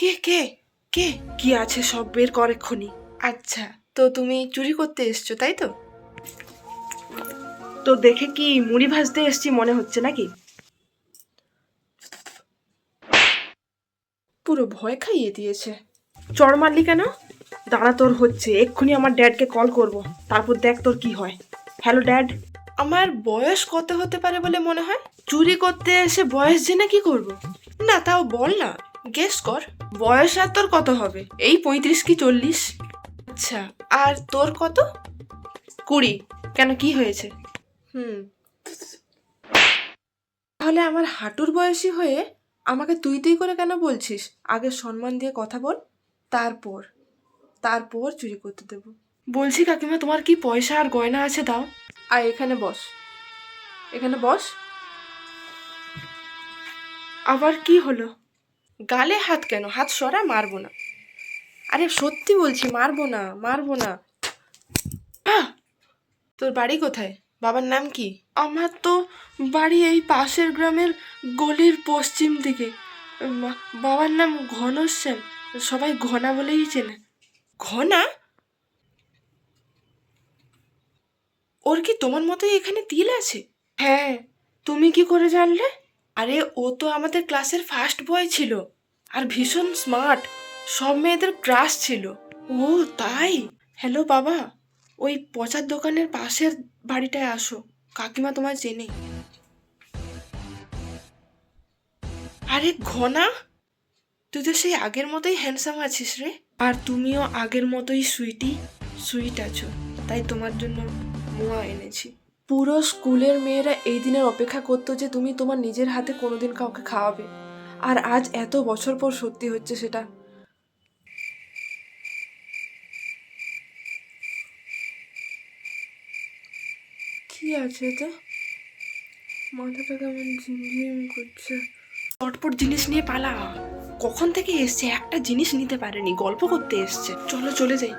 কে কে কে? কি আছে সব বের কর এক্ষুনি। আচ্ছা, তো তুমি চুরি করতে এসছো তাই তো? তো দেখে কি মুড়ি ভাজতে এসছি মনে হচ্ছে নাকি? পুরো ভয় খাইয়ে দিয়েছে। চড় মারলি কেন? দাঁড়া, তোর হচ্ছে, এক্ষুনি আমার ড্যাডকে কল করব, তারপর দেখ তোর কি হয়। Hello dad. আমার বয়স কত হতে পারে বলে মনে হয়? চুরি করতে এসে বয়স জেনে কি করব? না তাও বল না, গেস কর। বয়স আর তোর কত হবে? এই 35 কি 40? আচ্ছা, আর তোর কত? 20। কেন, কি হয়েছে? হুম, তাহলে আমার হাঁটুর বয়সী হয়ে আমাকে তুই তুই করে কেন বলছিস? আগে সম্মান দিয়ে কথা বল, তারপর তারপর চুরি করতে দেব। বলছি কাকিমা, তোমার কি পয়সা আর গয়না আছে দাও। আর এখানে বস, এখানে বস। আবার কি হলো? গালে হাত কেন? হাত সরা, মারবো না। আরে সত্যি বলছি, মারবো না, মারবো না। আহ! তোর বাড়ি কোথায়? বাবার নাম কি? আমার তো বাড়ি এই পাশের গ্রামের গলির পশ্চিম দিকে। বাবার নাম ঘনশ্যাম, সবাই ঘনা বলেই চেনে। ঘনা? ওর কি তোমার মতোই এখানে তিল আছে? হ্যাঁ, তুমি কি করে জানলে? আরে ও তো আমাদের ক্লাসের ফার্স্ট বয় ছিল, আর ভীষণ স্মার্ট, সব মেয়েদের ক্রাশ ছিল। ও তাই? হ্যালো বাবা, ওই পচার দোকানের পাশের বাড়িটায় আসো, কাকিমা তোমায় চেনে। আরে ঘনা, তুই তো সেই আগের মতোই হ্যান্ডসাম আছিস রে। আর তুমিও আগের মতোই সুইট আছো, তাই তোমার জন্য মোয়া এনেছি। পুরো স্কুলের মেয়েরা এই দিনের অপেক্ষা করতো যে তুমি তোমার নিজের হাতে কোনোদিন কাউকে খাওয়াবে, আর আজ এত বছর পর সত্যি হচ্ছে সেটা। কি আছে এতে? মাথাটা কেমন ঝিমঝিম করছে। চটপট জিনিস নিয়ে পালা। কখন থেকে এসছে, একটা জিনিস নিতে পারেনি, গল্প করতে এসছে। চলো চলে যাই।